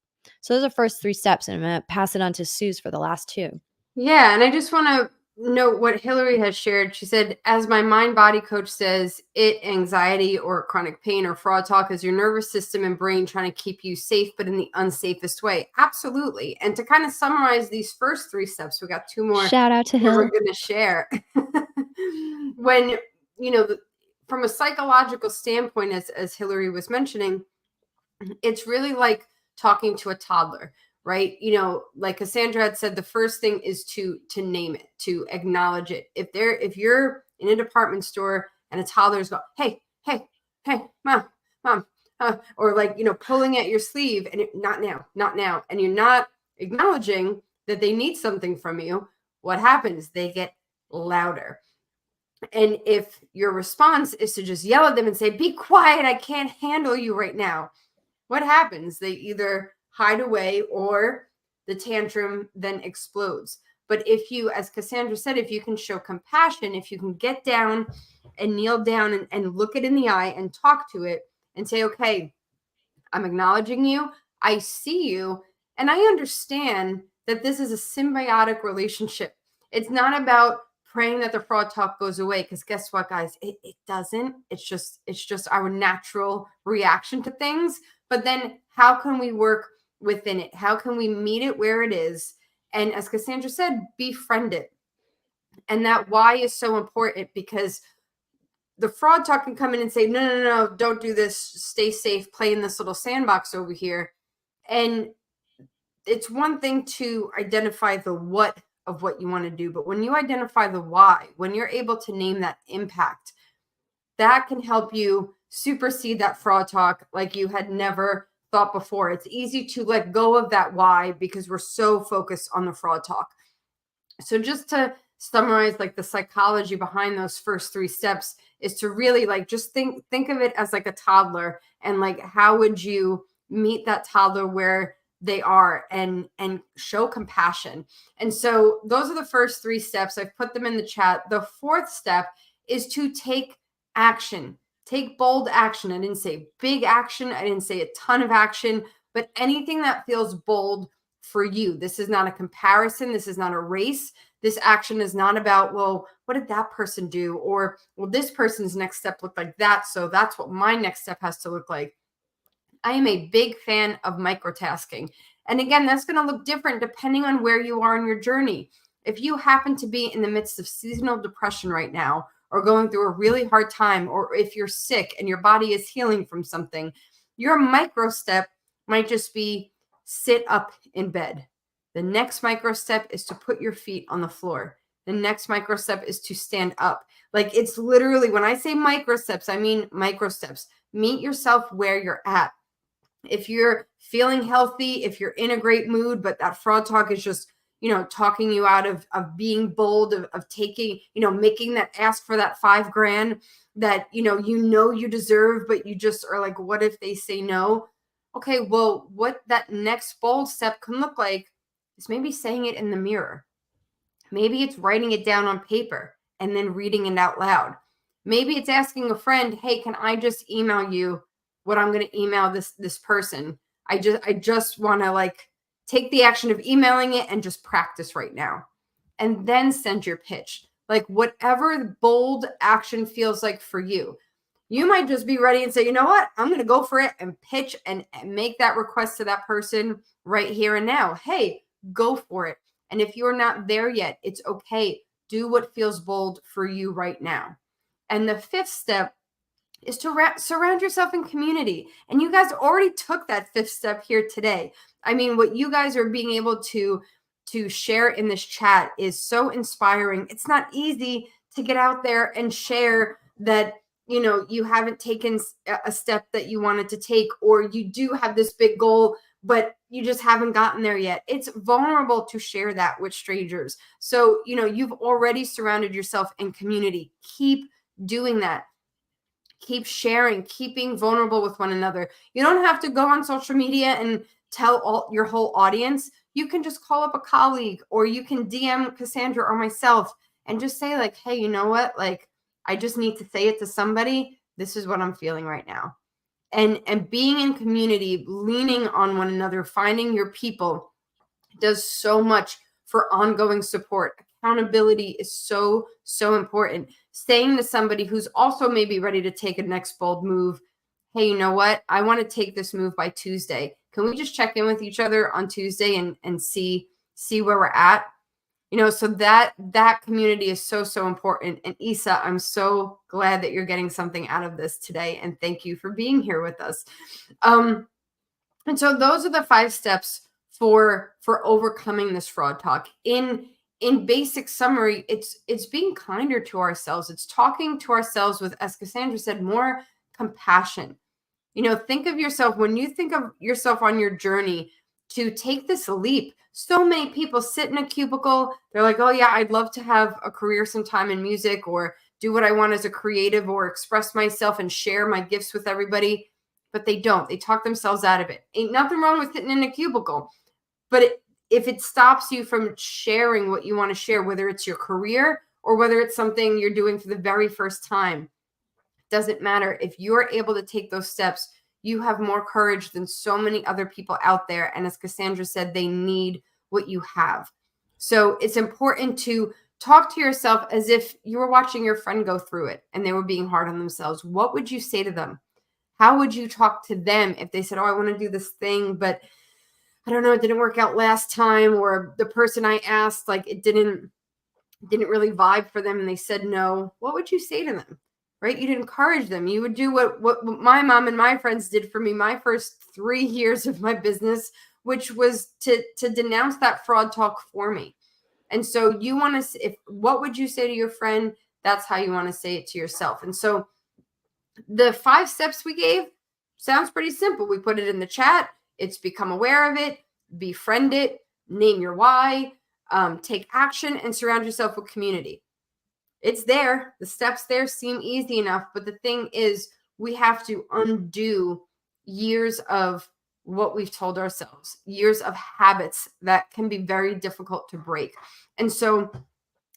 So those are the first 3 steps, and I'm going to pass it on to Suz for the last 2. Yeah, and I just want to note what Hillary has shared. She said, as my mind body coach says, anxiety or chronic pain or fraud talk is your nervous system and brain trying to keep you safe, but in the unsafest way. Absolutely. And to kind of summarize these first 3 steps, we got 2 more Shout out to that we're Hill. going to share. When, from a psychological standpoint, as Hillary was mentioning, it's really like talking to a toddler, right? Like Cassandra had said, the first thing is to name it, to acknowledge it. If you're in a department store and a toddler's go, hey, hey, hey, mom, or like, pulling at your sleeve and not now, and you're not acknowledging that they need something from you, what happens? They get louder. And if your response is to just yell at them and say, be quiet, I can't handle you right now, what happens? They either hide away or the tantrum then explodes. But if you, as Cassandra said, if you can show compassion, if you can get down and kneel down and look it in the eye and talk to it and say, okay, I'm acknowledging you, I see you, and I understand that this is a symbiotic relationship. It's not about praying that the fraud talk goes away, because guess what, guys? It doesn't. It's just our natural reaction to things. But then how can we work within it? How can we meet it where it is? And as Cassandra said, befriend it. And that why is so important, because the fraud talk can come in and say, no, don't do this. Stay safe. Play in this little sandbox over here. And it's one thing to identify the what of what you want to do. But when you identify the why, when you're able to name that impact, that can help you supersede that fraud talk like you had never thought before. It's easy to let go of that why because we're so focused on the fraud talk. So just to summarize, like the psychology behind those first 3 steps is to really like just think of it as like a toddler, and like how would you meet that toddler where they are and show compassion. And so those are the first 3 steps. I've put them in the chat. The 4th step is to take action. Take bold action. I didn't say big action. I didn't say a ton of action, but anything that feels bold for you. This is not a comparison. This is not a race. This action is not about, well, what did that person do? Or, well, this person's next step looked like that, so that's what my next step has to look like. I am a big fan of microtasking. And again, that's going to look different depending on where you are in your journey. If you happen to be in the midst of seasonal depression right now, or going through a really hard time, or if you're sick and your body is healing from something, your micro step might just be sit up in bed. The next micro step is to put your feet on the floor. The next micro step is to stand up. Like, it's literally, when I say micro steps, I mean micro steps. Meet yourself where you're at. If you're feeling healthy, if you're in a great mood, but that fraud talk is just, talking you out of being bold, of taking, making that ask for that $5,000 that, you deserve, but you just are like, what if they say no? Okay, well, what that next bold step can look like is maybe saying it in the mirror. Maybe it's writing it down on paper and then reading it out loud. Maybe it's asking a friend, hey, can I just email you what I'm going to email this person? I just want to like take the action of emailing it and just practice right now. And then send your pitch. Like whatever bold action feels like for you. You might just be ready and say, you know what? I'm going to go for it and pitch and make that request to that person right here and now. Hey, go for it. And if you're not there yet, it's okay. Do what feels bold for you right now. And the 5th step is to surround yourself in community. And you guys already took that 5th step here today. I mean, what you guys are being able to share in this chat is so inspiring. It's not easy to get out there and share that you haven't taken a step that you wanted to take, or you do have this big goal, but you just haven't gotten there yet. It's vulnerable to share that with strangers. So, you've already surrounded yourself in community. Keep doing that. Keep sharing, keep being vulnerable with one another. You don't have to go on social media and tell your whole audience. You can just call up a colleague, or you can DM Cassandra or myself and just say like, hey, you know what? Like, I just need to say it to somebody. This is what I'm feeling right now. And being in community, leaning on one another, finding your people does so much for ongoing support. Accountability is so, so important. Saying to somebody who's also maybe ready to take a next bold move, hey, you know what? I want to take this move by Tuesday. Can we just check in with each other on Tuesday and see where we're at? So that community is so, so important. And Isa, I'm so glad that you're getting something out of this today. And thank you for being here with us. And so those are the 5 steps for overcoming this fraud talk. In basic summary, it's being kinder to ourselves. It's talking to ourselves with, as Cassandra said, more compassion. Think of yourself, when you think of yourself on your journey to take this leap. So many people sit in a cubicle. They're like, oh yeah, I'd love to have a career sometime in music, or do what I want as a creative, or express myself and share my gifts with everybody. But they don't. They talk themselves out of it. Ain't nothing wrong with sitting in a cubicle. But if it stops you from sharing what you want to share, whether it's your career or whether it's something you're doing for the very first time, doesn't matter. If you're able to take those steps, you have more courage than so many other people out there. And as Cassandra said, they need what you have. So it's important to talk to yourself as if you were watching your friend go through it and they were being hard on themselves. What would you say to them? How would you talk to them if they said, oh, I want to do this thing, but I don't know, it didn't work out last time, or the person I asked, like, it didn't really vibe for them and they said no? What would you say to them? Right? You'd encourage them. You would do what my mom and my friends did for me my first 3 years of my business, which was to denounce that fraud talk for me. And so you want to, what would you say to your friend? That's how you want to say it to yourself. And so the 5 steps we gave sounds pretty simple. We put it in the chat. It's become aware of it, befriend it, name your why, take action, and surround yourself with community. It's there. The steps there seem easy enough. But the thing is, we have to undo years of what we've told ourselves, years of habits that can be very difficult to break. And so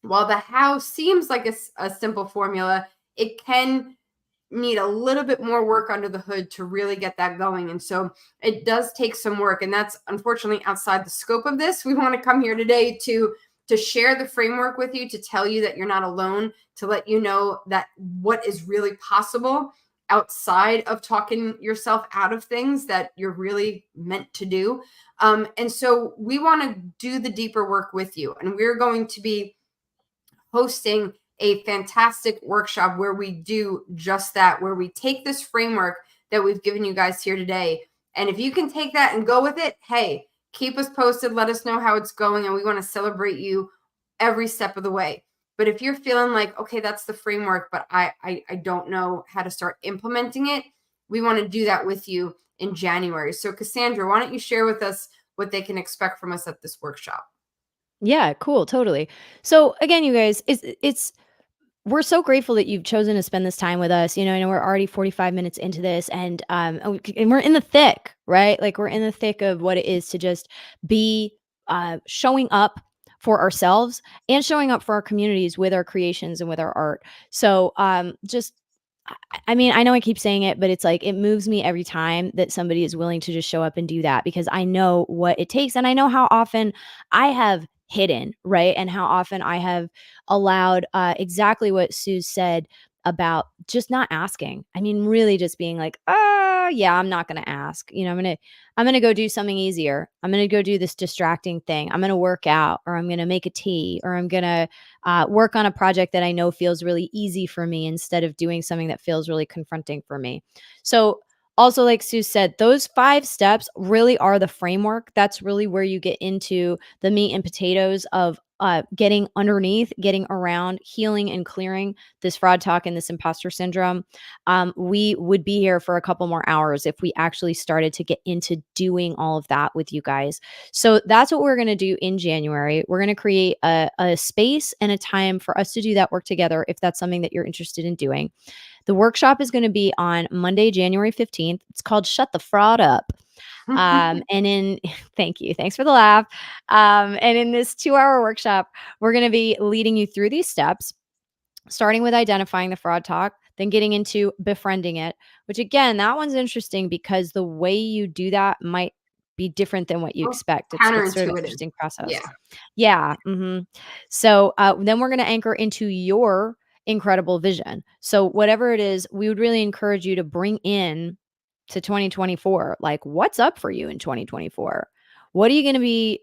while the how seems like a simple formula, it can need a little bit more work under the hood to really get that going. And so it does take some work. And that's unfortunately outside the scope of this. We want to come here today to share the framework with you, to tell you that you're not alone, to let you know that what is really possible outside of talking yourself out of things that you're really meant to do. And so we want to do the deeper work with you. And we're going to be hosting a fantastic workshop where we do just that, where we take this framework that we've given you guys here today. And if you can take that and go with it, hey, keep us posted. Let us know how it's going. And we want to celebrate you every step of the way. But if you're feeling like, okay, that's the framework, but I don't know how to start implementing it, we want to do that with you in January. So Cassandra, why don't you share with us what they can expect from us at this workshop? Yeah, cool, totally. So again, you guys, we're so grateful that you've chosen to spend this time with us. I know we're already 45 minutes into this, and we're in the thick, right? Like, we're in the thick of what it is to just be showing up for ourselves and showing up for our communities with our creations and with our art. So I mean, I know I keep saying it, but it's like, it moves me every time that somebody is willing to just show up and do that, because I know what it takes. And I know how often I have hidden, right? And how often I have allowed exactly what Suz said about just not asking. I mean, really just being like, yeah, I'm not going to ask. I'm going to go do something easier. I'm going to go do this distracting thing. I'm going to work out, or I'm going to make a tea, or I'm going to work on a project that I know feels really easy for me, instead of doing something that feels really confronting for me. So also, like Suz said, those 5 steps really are the framework. That's really where you get into the meat and potatoes of getting underneath, getting around, healing and clearing this fraud talk and this imposter syndrome, we would be here for a couple more hours if we actually started to get into doing all of that with you guys. So that's what we're going to do in January. We're going to create a space and a time for us to do that work together if that's something that you're interested in doing. The workshop is going to be on Monday, January 15th. It's called Shut the Fraud Up. And in thank you. Thanks for the laugh. And in this 2-hour workshop, we're going to be leading you through these steps, starting with identifying the fraud talk, then getting into befriending it, which again, that one's interesting because the way you do that might be different than what you expect. It's sort of an Counterintuitive. interesting process. Yeah. Yeah. So then we're going to anchor into your incredible vision. So whatever it is, we would really encourage you to bring in to 2024. Like, what's up for you in 2024? What are you going to be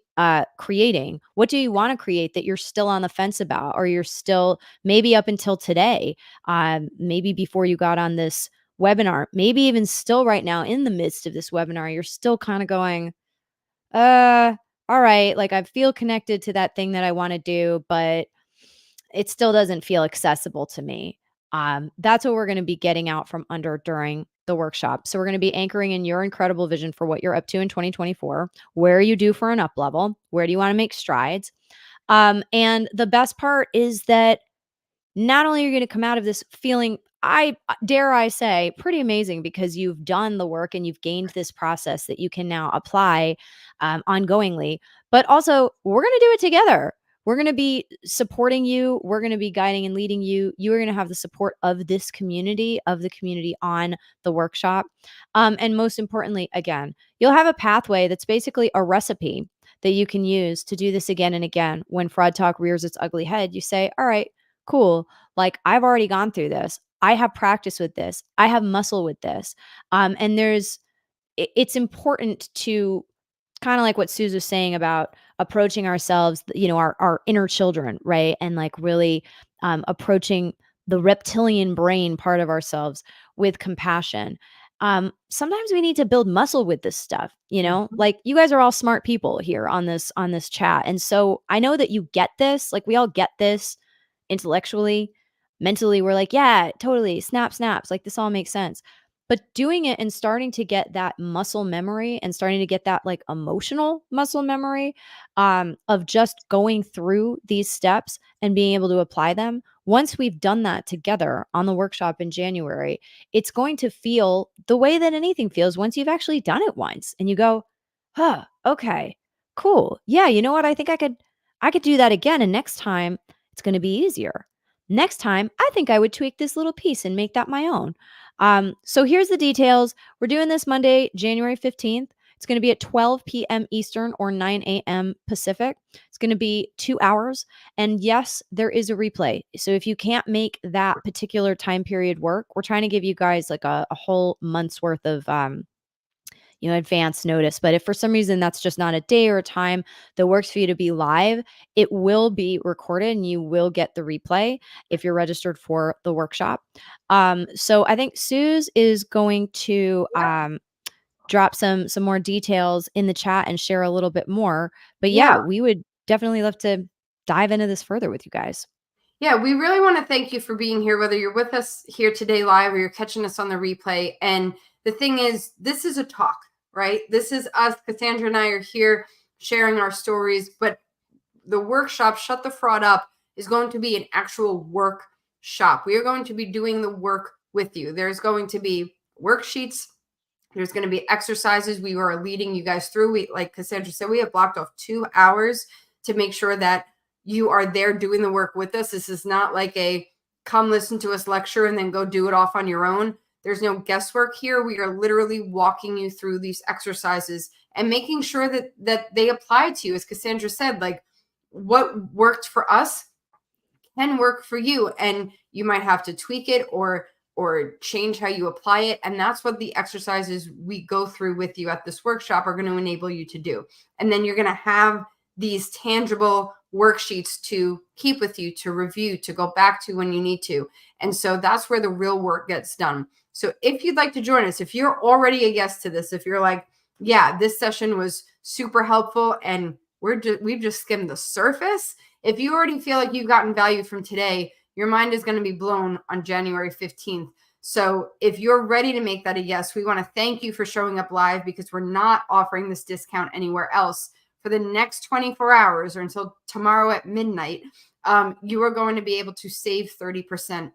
creating? What do you want to create that you're still on the fence about, or you're still maybe up until today, maybe before you got on this webinar, maybe even still right now in the midst of this webinar, you're still kind of going, all right, like I feel connected to that thing that I want to do, but it still doesn't feel accessible to me. That's what we're going to be getting out from under during the workshop. So we're going to be anchoring in your incredible vision for what you're up to in 2024. Where are you due for an up level? Where do you want to make strides? And the best part is that not only are you going to come out of this feeling, I dare I say, pretty amazing because you've done the work and you've gained this process that you can now apply ongoingly, but also we're going to do it together. We're going to be supporting you. We're going to be guiding and leading you. You are going to have the support of this community, of the community on the workshop. And most importantly, again, you'll have a pathway that's basically a recipe that you can use to do this again and again. When fraud talk rears its ugly head, you say, all right, cool. Like I've already gone through this. I have practice with this. I have muscle with this. And it's important to kind of like what Suz was saying about approaching ourselves, our inner children, right? And like really approaching the reptilian brain part of ourselves with compassion. Sometimes we need to build muscle with this stuff, like you guys are all smart people here on this chat. And so I know that you get this, like we all get this intellectually, mentally. We're like, yeah, totally. Snaps. Like this all makes sense. But doing it and starting to get that muscle memory and starting to get that like emotional muscle memory of just going through these steps and being able to apply them. Once we've done that together on the workshop in January, it's going to feel the way that anything feels once you've actually done it once and you go, huh, okay, cool. Yeah, you know what? I think I could do that again. And next time it's going to be easier. Next time, I think I would tweak this little piece and make that my own. So here's the details. We're doing this Monday, January 15th. It's going to be at 12 p.m. Eastern or 9 a.m. Pacific. It's going to be 2 hours. And yes, there is a replay. So if you can't make that particular time period work, we're trying to give you guys like a whole month's worth of advance notice. But if for some reason that's just not a day or a time that works for you to be live, it will be recorded and you will get the replay if you're registered for the workshop. So I think Suz is going to drop some more details in the chat and share a little bit more. But yeah, we would definitely love to dive into this further with you guys. Yeah, we really want to thank you for being here, whether you're with us here today live or you're catching us on the replay. And the thing is, this is a talk, right? This is us. Cassandra and I are here sharing our stories, but the workshop, Shut the Fraud Up, is going to be an actual workshop. We are going to be doing the work with you. There's going to be worksheets. There's going to be exercises we are leading you guys through. Like Cassandra said, we have blocked off 2 hours to make sure that you are there doing the work with us. This is not like a come listen to us lecture and then go do it off on your own. There's no guesswork here. We are literally walking you through these exercises and making sure that they apply to you. As Cassandra said, like what worked for us can work for you, and you might have to tweak it or change how you apply it. And that's what the exercises we go through with you at this workshop are going to enable you to do. And then you're going to have these tangible worksheets to keep with you, to review, to go back to when you need to. And so that's where the real work gets done. So if you'd like to join us, if you're already a guest to this, if you're like, yeah, this session was super helpful and we've just skimmed the surface, if you already feel like you've gotten value from today, your mind is going to be blown on January 15th. So if you're ready to make that a yes, we want to thank you for showing up live, because we're not offering this discount anywhere else for the next 24 hours or until tomorrow at midnight. You are going to be able to save 30%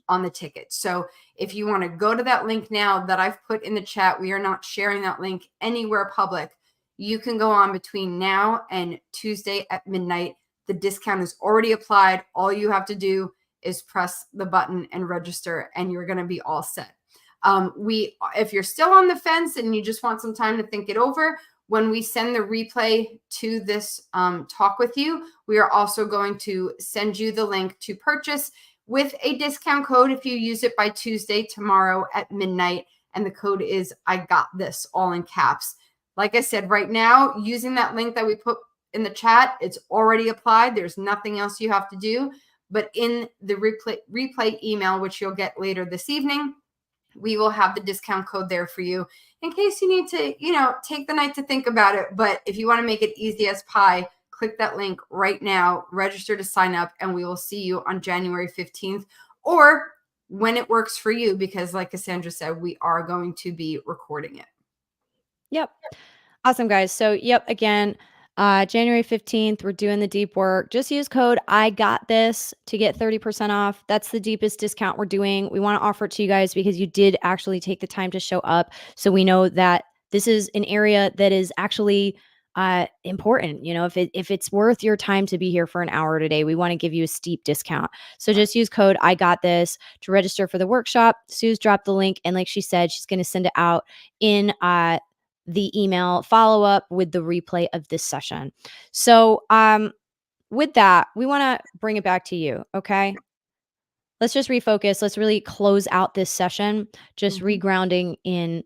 on the ticket. So if you want to go to that link now that I've put in the chat, we are not sharing that link anywhere public. You can go on between now and Tuesday at midnight. The discount is already applied. All you have to do is press the button and register, and you're going to be all set. If you're still on the fence and you just want some time to think it over, when we send the replay to this talk with you, we are also going to send you the link to purchase with a discount code if you use it by Tuesday, tomorrow at midnight. And the code is I got this, all in caps. Like I said, right now, using that link that we put in the chat, it's already applied. There's nothing else you have to do. But in the replay email, which you'll get later this evening, we will have the discount code there for you in case you need to, take the night to think about it. But if you want to make it easy as pie, click that link right now, register to sign up, and we will see you on January 15th or when it works for you, because like Cassandra said, we are going to be recording it. Yep. Awesome, guys. So, again, January 15th, we're doing the deep work. Just use code I got this to get 30% off. That's the deepest discount we're doing. We want to offer it to you guys because you did actually take the time to show up. So we know that this is an area that is actually important. If it's worth your time to be here for an hour today, we want to give you a steep discount. So just use code I got this to register for the workshop. Suz dropped the link, and like she said, she's going to send it out in the email follow-up with the replay of this session. So with that, we want to bring it back to you. Okay. Let's just refocus. Let's really close out this session, just regrounding in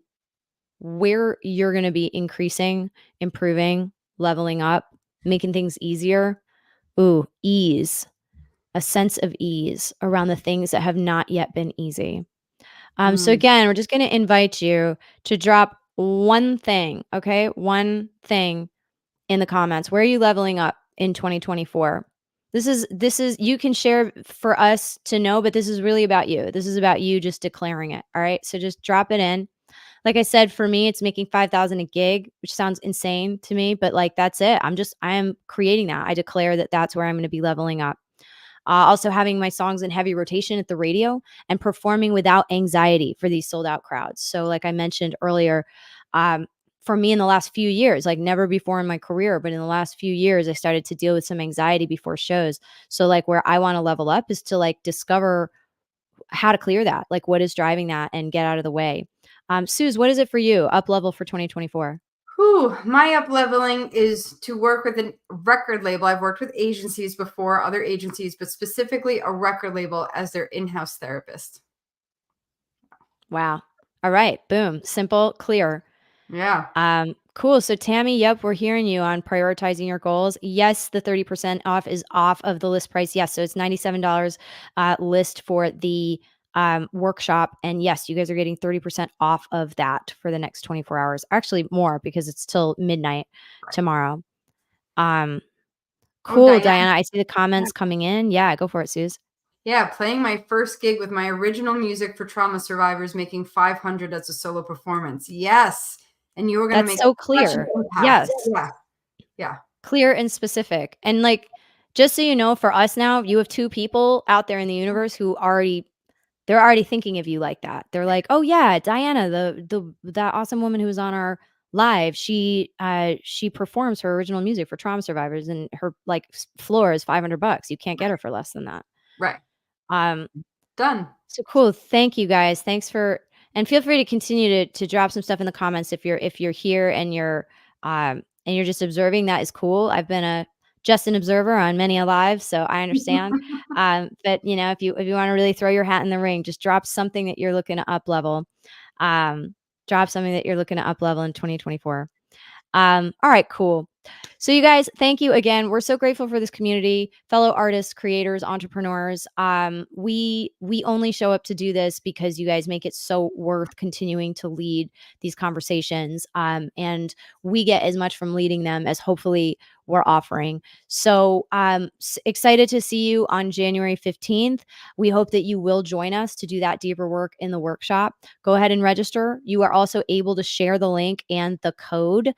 where you're going to be increasing, improving, leveling up, making things easier. Ooh, ease, a sense of ease around the things that have not yet been easy. So again, we're just going to invite you to drop one thing, okay? One thing in the comments. Where are you leveling up in 2024? This is you can share for us to know, but this is really about you. This is about you just declaring it. All right. So just drop it in. Like I said, for me, it's making 5,000 a gig, which sounds insane to me, but like, that's it. I am creating that. I declare that that's where I'm going to be leveling up. Also having my songs in heavy rotation at the radio and performing without anxiety for these sold out crowds. So like I mentioned earlier, for me in the last few years, like never before in my career, but in the last few years, I started to deal with some anxiety before shows. So like where I want to level up is to like discover how to clear that, like what is driving that and get out of the way. Suz, what is it for you? Up level for 2024? My up leveling is to work with a record label. I've worked with agencies before, other agencies, but specifically a record label as their in-house therapist. Wow. All right. Boom. Simple, clear. Yeah. Cool. So Tammy, yep, we're hearing you on prioritizing your goals. Yes, the 30% off is off of the list price. Yes. So it's $97 list for the workshop. And yes, you guys are getting 30% off of that for the next 24 hours. Actually more, because it's till midnight tomorrow. Cool, Diana. I see the comments coming in. Yeah, go for it, Suz. Yeah, playing my first gig with my original music for trauma survivors, making $500 as a solo performance. Yes. And you were going to make so clear. Yes. Yeah. Clear and specific. And like, just so you know, for us now, you have two people out there in the universe who they're already thinking of you like that. They're like, oh yeah, Diana, that awesome woman who was on our live, she performs her original music for trauma survivors, and her like floor is $500. You can't get her for less than that. Right. Done. So cool. Thank you guys. Thanks for, and feel free to continue to drop some stuff in the comments if you're here and you're just observing. That is cool. I've been just an observer on many a live, so I understand. But if you want to really throw your hat in the ring, just drop something that you're looking to up level. Drop something that you're looking to up level in 2024. All right, cool. So you guys, thank you again. We're so grateful for this community, fellow artists, creators, entrepreneurs. We only show up to do this because you guys make it so worth continuing to lead these conversations. And we get as much from leading them as hopefully we're offering. So excited to see you on January 15th. We hope that you will join us to do that deeper work in the workshop. Go ahead and register. You are also able to share the link and the code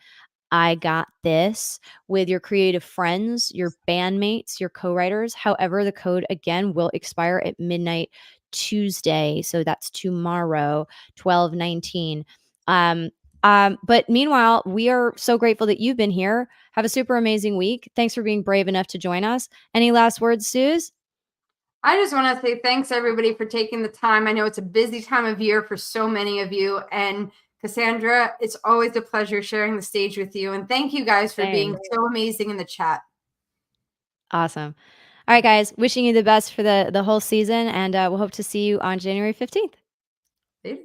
I got this with your creative friends, your bandmates, your co-writers. However, the code again will expire at midnight Tuesday. So that's tomorrow, 12/19. But meanwhile, we are so grateful that you've been here. Have a super amazing week. Thanks for being brave enough to join us. Any last words, Suz? I just want to say thanks everybody for taking the time. I know it's a busy time of year for so many of you. And Cassandra, it's always a pleasure sharing the stage with you. And thank you guys for being so amazing in the chat. Awesome. All right, guys, wishing you the best for the whole season, and we'll hope to see you on January 15th. Later.